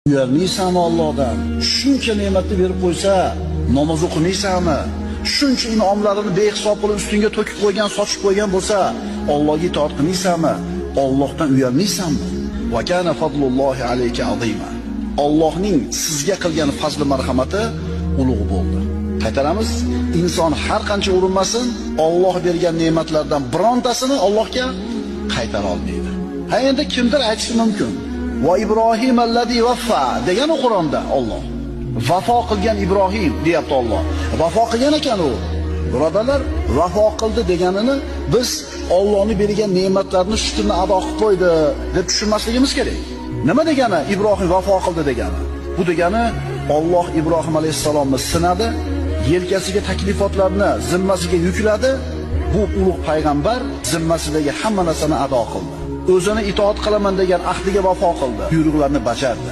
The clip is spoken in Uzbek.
Uyalmaysanmi Allohdan? Shuncha ne'matni berib qo'ysa, namoz o'qimaysanmi? Shuncha in'omlarini behisob qilib ustingga to'kib qo'ygan, sochib qo'ygan bo'lsa, Allohga itoat qilmaysanmi? Allohdan uyalmaysanmi? Va kana fadlullohi alayka azima. Allohning sizga qilgan fazli marhamati ulug' bo'ldi. Qaytaramiz, inson har qancha urinmasin, Alloh bergan ne'matlardan birontasini Allohga qaytara olmaydi. Ha endi kimdir aytishi mumkin. Va Ibrohim allazi vaffa degan Qur'onda Alloh. Vafo qilgan Ibrohim deyapti Alloh. Vafo qilgan ekan u. Birodarlar, vafo qildi deganini biz Allohning bergan ne'matlarini shukrini ado qilib qo'ydi deb tushunmasligimiz kerak. Nima degani Ibrohim vafo qildi degani? Bu degani Alloh Ibrohim alayhisalomni sinadi, yelkasiga taklifotlarni zimmasiga yukladi. Bu ulug' payg'ambar zimmasidagi hamma narsani ado qildi. O'zini itoat qilaman degan ahdiga vafo qildi, buyruqlarni bajardi.